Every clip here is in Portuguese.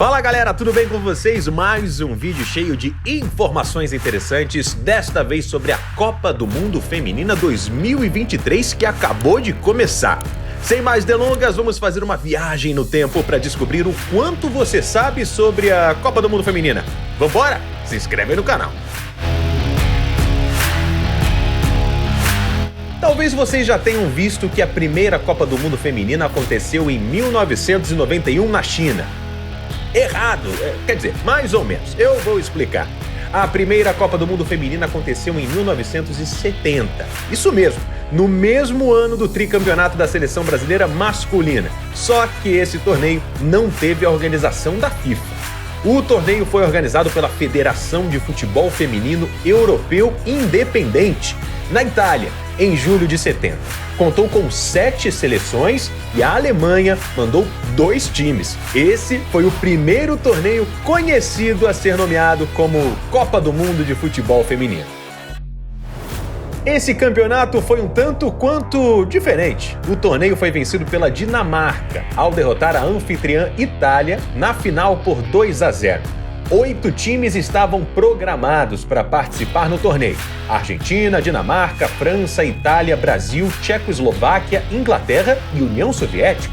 Fala galera, tudo bem com vocês? Mais um vídeo cheio de informações interessantes, desta vez sobre a Copa do Mundo Feminina 2023 que acabou de começar. Sem mais delongas, vamos fazer uma viagem no tempo para descobrir o quanto você sabe sobre a Copa do Mundo Feminina. Vambora? Se inscreve aí no canal. Talvez vocês já tenham visto que a primeira Copa do Mundo Feminina aconteceu em 1991 na China. Errado, quer dizer, mais ou menos, eu vou explicar. A primeira Copa do Mundo Feminina aconteceu em 1970, isso mesmo, no mesmo ano do tricampeonato da seleção brasileira masculina, só que esse torneio não teve a organização da FIFA. O torneio foi organizado pela Federação de Futebol Feminino Europeu Independente, na Itália, em julho de 70. Contou com 7 seleções e a Alemanha mandou 2 times. Esse foi o primeiro torneio conhecido a ser nomeado como Copa do Mundo de Futebol Feminino. Esse campeonato foi um tanto quanto diferente. O torneio foi vencido pela Dinamarca, ao derrotar a anfitriã Itália na final por 2-0. 8 times estavam programados para participar no torneio: Argentina, Dinamarca, França, Itália, Brasil, Tchecoslováquia, Inglaterra e União Soviética.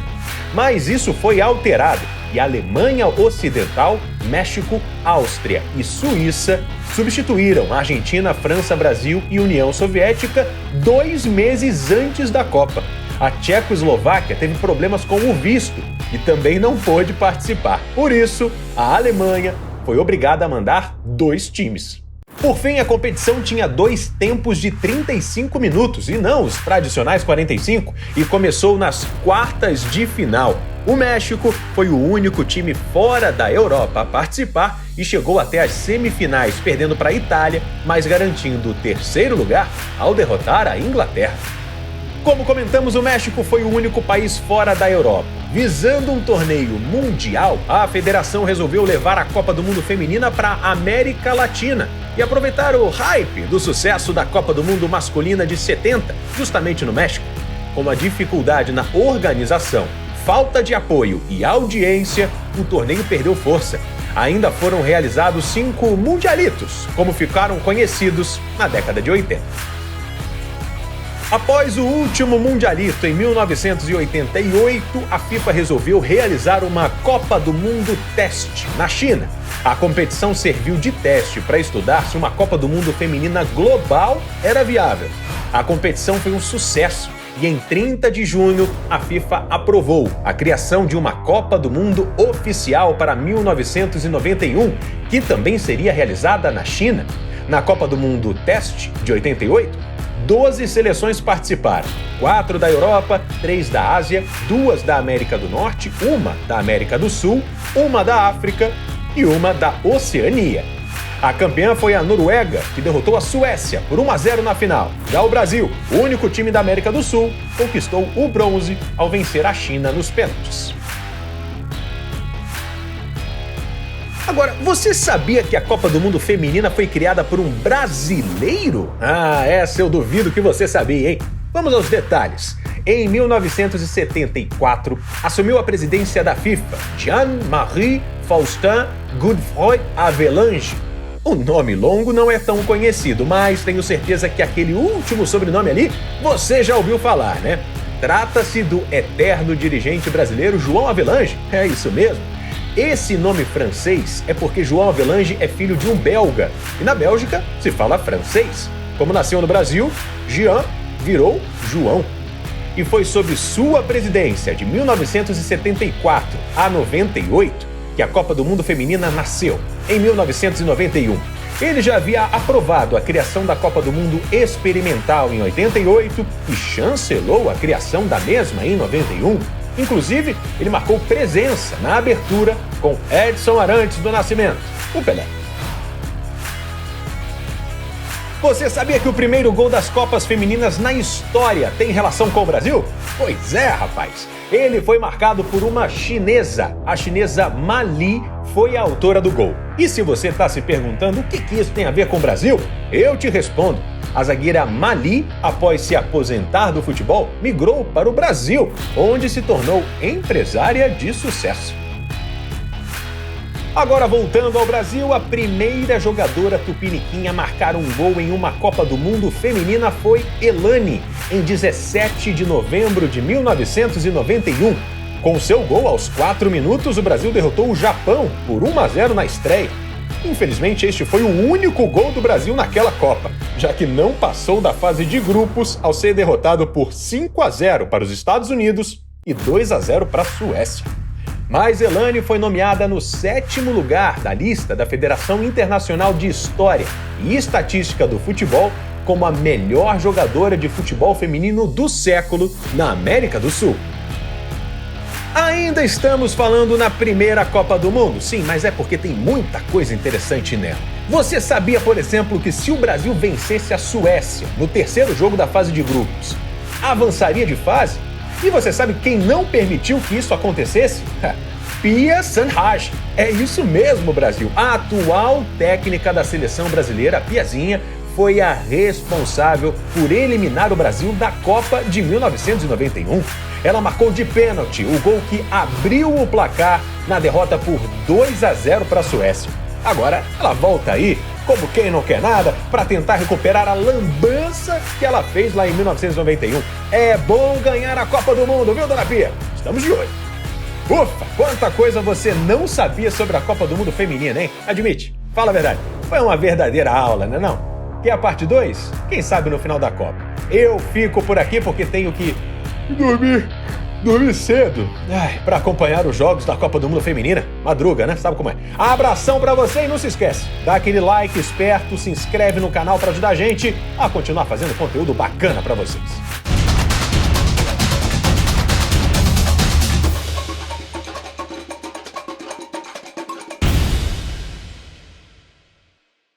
Mas isso foi alterado e a Alemanha Ocidental, México, Áustria e Suíça substituíram Argentina, França, Brasil e União Soviética 2 meses antes da Copa. A Tchecoslováquia teve problemas com o visto e também não pôde participar. Por isso, a Alemanha foi obrigada a mandar 2 times. Por fim, a competição tinha 2 tempos de 35 minutos e não os tradicionais 45, e começou nas quartas de final. O México foi o único time fora da Europa a participar e chegou até as semifinais, perdendo para a Itália, mas garantindo o 3º lugar ao derrotar a Inglaterra. Como comentamos, o México foi o único país fora da Europa. Visando um torneio mundial, a federação resolveu levar a Copa do Mundo Feminina para a América Latina e aproveitar o hype do sucesso da Copa do Mundo Masculina de 70, justamente no México. Com uma dificuldade na organização, falta de apoio e audiência, o torneio perdeu força. Ainda foram realizados 5 mundialitos, como ficaram conhecidos na década de 80. Após o último mundialito em 1988, a FIFA resolveu realizar uma Copa do Mundo Teste na China. A competição serviu de teste para estudar se uma Copa do Mundo feminina global era viável. A competição foi um sucesso e em 30 de junho a FIFA aprovou a criação de uma Copa do Mundo oficial para 1991, que também seria realizada na China. Na Copa do Mundo Teste de 88, 12 seleções participaram, 4 da Europa, 3 da Ásia, 2 da América do Norte, 1 da América do Sul, 1 da África e 1 da Oceania. A campeã foi a Noruega, que derrotou a Suécia por 1-0 na final. Já o Brasil, o único time da América do Sul, conquistou o bronze ao vencer a China nos pênaltis. Agora, você sabia que a Copa do Mundo Feminina foi criada por um brasileiro? Essa eu duvido que você sabia, hein? Vamos aos detalhes. Em 1974, assumiu a presidência da FIFA Jean-Marie Faustin Godefroy Avelange. O nome longo não é tão conhecido, mas tenho certeza que aquele último sobrenome ali você já ouviu falar, né? Trata-se do eterno dirigente brasileiro João Avelange, é isso mesmo. Esse nome francês é porque João Avelange é filho de um belga, e na Bélgica se fala francês. Como nasceu no Brasil, Jean virou João. E foi sob sua presidência, de 1974 a 98, que a Copa do Mundo Feminina nasceu, em 1991. Ele já havia aprovado a criação da Copa do Mundo Experimental em 88 e chancelou a criação da mesma em 91. Inclusive, ele marcou presença na abertura com Edson Arantes do Nascimento, o Pelé. Você sabia que o primeiro gol das Copas Femininas na história tem relação com o Brasil? Pois é, rapaz! Ele foi marcado por uma chinesa. A chinesa Ma Li foi a autora do gol. E se você está se perguntando o que isso tem a ver com o Brasil, eu te respondo. A zagueira Ma Li, após se aposentar do futebol, migrou para o Brasil, onde se tornou empresária de sucesso. Agora voltando ao Brasil, a primeira jogadora tupiniquim a marcar um gol em uma Copa do Mundo feminina foi Elane, em 17 de novembro de 1991. Com seu gol aos 4 minutos, o Brasil derrotou o Japão por 1-0 na estreia. Infelizmente, este foi o único gol do Brasil naquela Copa, já que não passou da fase de grupos ao ser derrotado por 5-0 para os Estados Unidos e 2-0 para a Suécia. Mas Elane foi nomeada no 7º lugar da lista da Federação Internacional de História e Estatística do Futebol como a melhor jogadora de futebol feminino do século na América do Sul. Ainda estamos falando na primeira Copa do Mundo, sim, mas é porque tem muita coisa interessante nela. Você sabia, por exemplo, que se o Brasil vencesse a Suécia no terceiro jogo da fase de grupos, avançaria de fase? E você sabe quem não permitiu que isso acontecesse? Pia Sanhage. É isso mesmo, Brasil. A atual técnica da seleção brasileira, a Piazinha, foi a responsável por eliminar o Brasil da Copa de 1991. Ela marcou de pênalti o gol que abriu o placar na derrota por 2-0 para a Suécia. Agora ela volta aí, como quem não quer nada, para tentar recuperar a lambança que ela fez lá em 1991. É bom ganhar a Copa do Mundo, viu, dona Pia? Estamos de olho. Ufa, quanta coisa você não sabia sobre a Copa do Mundo feminina, hein? Admite, fala a verdade. Foi uma verdadeira aula, né não? Quer a parte 2? Quem sabe no final da Copa. Eu fico por aqui porque tenho que dormir cedo. Pra acompanhar os jogos da Copa do Mundo feminina. Madruga, né? Sabe como é? Abração pra você e não se esquece. Dá aquele like esperto, se inscreve no canal pra ajudar a gente a continuar fazendo conteúdo bacana pra vocês.